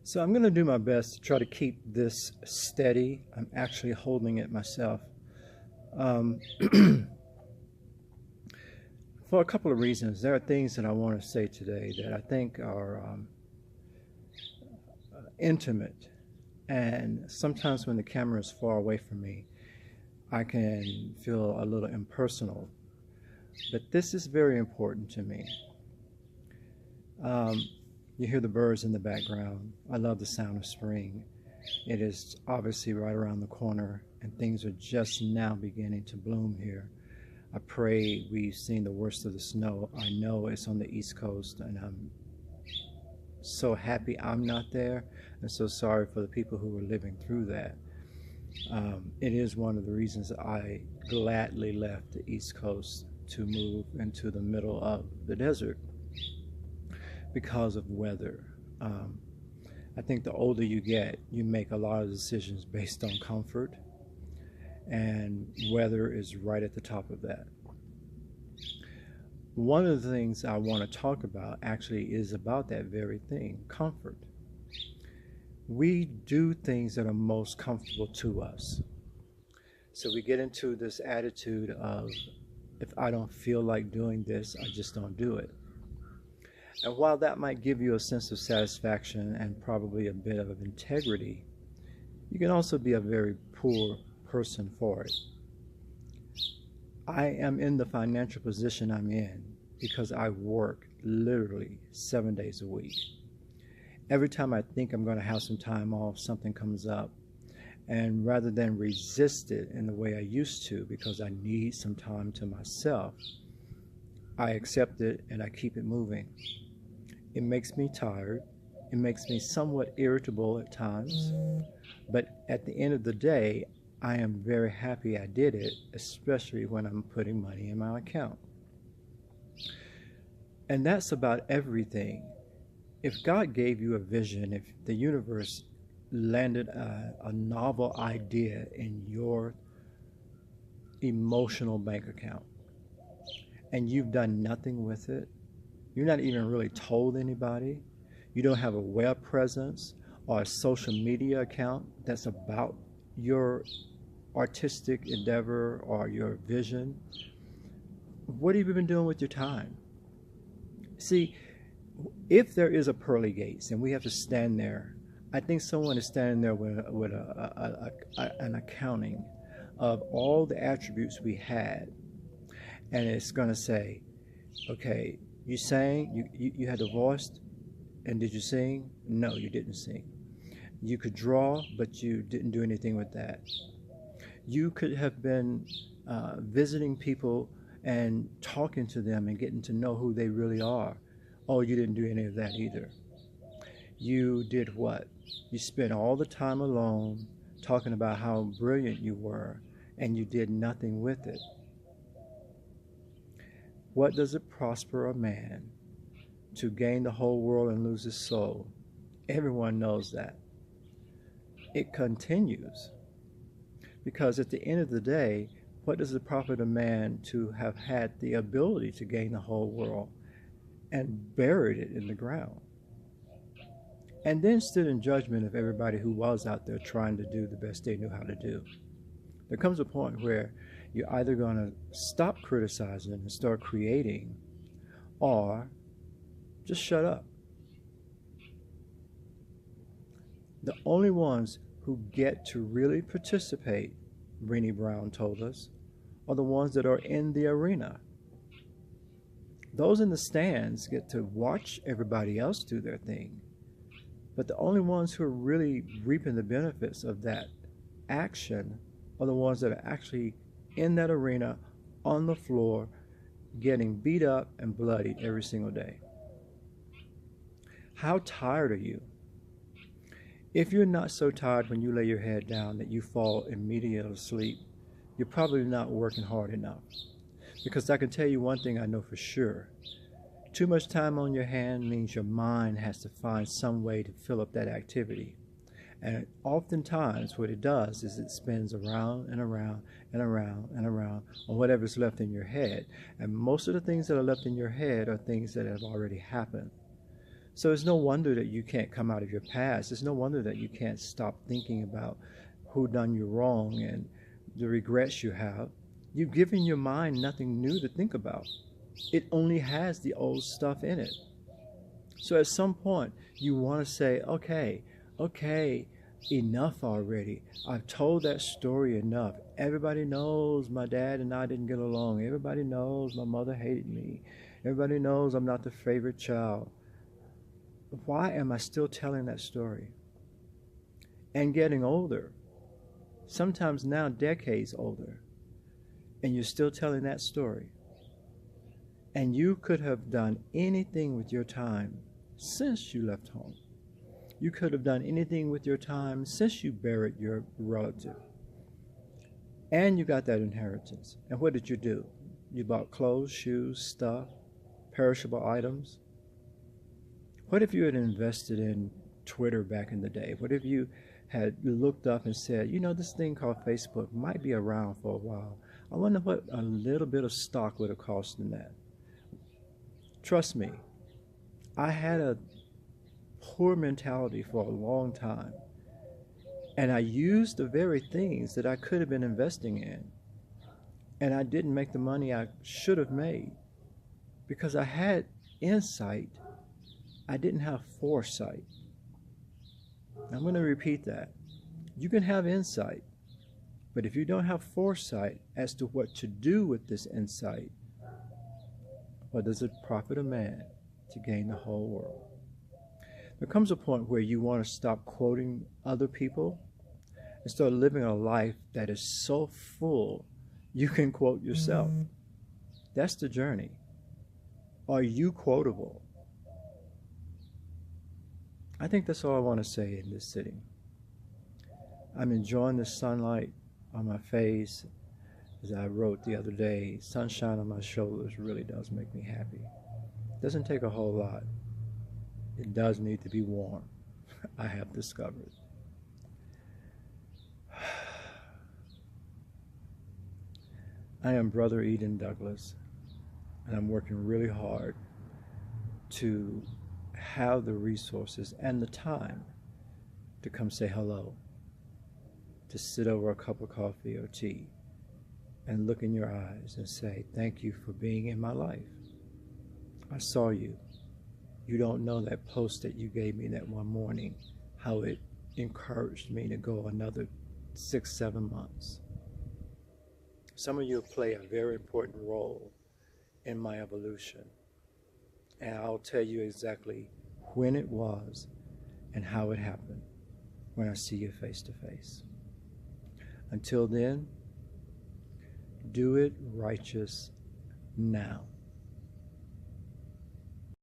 So I'm going to do my best to try to keep this steady. I'm actually holding it myself. Um, for a couple of reasons. There are things that I want to say today that I think are intimate. And sometimes when the camera is far away from me, I can feel a little impersonal. But this is very important to me. Um, you hear the birds in the background. I love the sound of spring. It is obviously right around the corner, and things are just now beginning to bloom here. I pray we've seen the worst of the snow. I know it's on the East Coast, and I'm so happy I'm not there, and so sorry for the people who are living through that. It is one of the reasons I gladly left the East Coast to move into the middle of the desert because of weather. I think the older you get, you make a lot of decisions based on comfort, and weather is right at the top of that. One of the things I want to talk about actually is about that very thing, comfort. We do things that are most comfortable to us. So we get into this attitude of, if I don't feel like doing this, I just don't do it. And while that might give you a sense of satisfaction and probably a bit of integrity, you can also be a very poor person for it. I am in the financial position I'm in because I work literally 7 days a week. Every time I think I'm going to have some time off, something comes up. And rather than resist it in the way I used to because I need some time to myself, I accept it and I keep it moving. It makes me tired. It makes me somewhat irritable at times. But at the end of the day, I am very happy I did it, especially when I'm putting money in my account. And that's about everything. If God gave you a vision, if the universe landed a novel idea in your emotional bank account, and you've done nothing with it, you're not even really told anybody, you don't have a web presence or a social media account that's about your artistic endeavor or your vision, what have you been doing with your time? See, if there is a pearly gates and we have to stand there, I think someone is standing there with an accounting of all the attributes we had, and it's going to say, okay, you sang, you had a voice, and did you sing? No, you didn't sing. You could draw, but you didn't do anything with that. You could have been visiting people and talking to them and getting to know who they really are. Oh, you didn't do any of that either. You did what? You spent all the time alone talking about how brilliant you were, and you did nothing with it. What does it prosper a man to gain the whole world and lose his soul? Everyone knows that. It continues. Because at the end of the day, what does it profit a man to have had the ability to gain the whole world and buried it in the ground? And then stood in judgment of everybody who was out there trying to do the best they knew how to do. There comes a point where you're either going to stop criticizing and start creating, or just shut up. The only ones who get to really participate, Brené Brown told us, are the ones that are in the arena. Those in the stands get to watch everybody else do their thing. But the only ones who are really reaping the benefits of that action are the ones that are actually in that arena, on the floor, getting beat up and bloodied every single day. How tired are you? If you're not so tired when you lay your head down that you fall immediately asleep, you're probably not working hard enough. Because I can tell you one thing I know for sure. Too much time on your hand means your mind has to find some way to fill up that activity. And oftentimes what it does is it spins around and around and around and around on whatever's left in your head. And most of the things that are left in your head are things that have already happened. So it's no wonder that you can't come out of your past. It's no wonder that you can't stop thinking about who done you wrong and the regrets you have. You've given your mind nothing new to think about. It only has the old stuff in it. So at some point, you want to say, okay, enough already. I've told that story enough. Everybody knows my dad and I didn't get along. Everybody knows my mother hated me. Everybody knows I'm not the favorite child. Why am I still telling that story? And getting older, sometimes now decades older, and you're still telling that story. And you could have done anything with your time since you left home. You could have done anything with your time since you buried your relative. And you got that inheritance. And what did you do? You bought clothes, shoes, stuff, perishable items. What if you had invested in Twitter back in the day? What if you had looked up and said, you know, this thing called Facebook might be around for a while. I wonder what a little bit of stock would have cost in that. Trust me, I had a poor mentality for a long time. And I used the very things that I could have been investing in. And I didn't make the money I should have made because I had insight. I didn't have foresight. I'm going to repeat that. You can have insight, but if you don't have foresight as to what to do with this insight, what does it profit a man to gain the whole world? There comes a point where you want to stop quoting other people and start living a life that is so full you can quote yourself. That's the journey. Are you quotable? I think that's all I want to say in this sitting. I'm enjoying the sunlight on my face. As I wrote the other day, sunshine on my shoulders really does make me happy. It doesn't take a whole lot. It does need to be warm, I have discovered. I am Brother Eden Douglas, and I'm working really hard to have the resources and the time to come say hello, to sit over a cup of coffee or tea and look in your eyes and say, thank you for being in my life. I saw you. You don't know that post that you gave me that one morning, how it encouraged me to go another 6-7 months. Some of you play a very important role in my evolution. And I'll tell you exactly when it was and how it happened when I see you face to face. Until then, do it righteous now.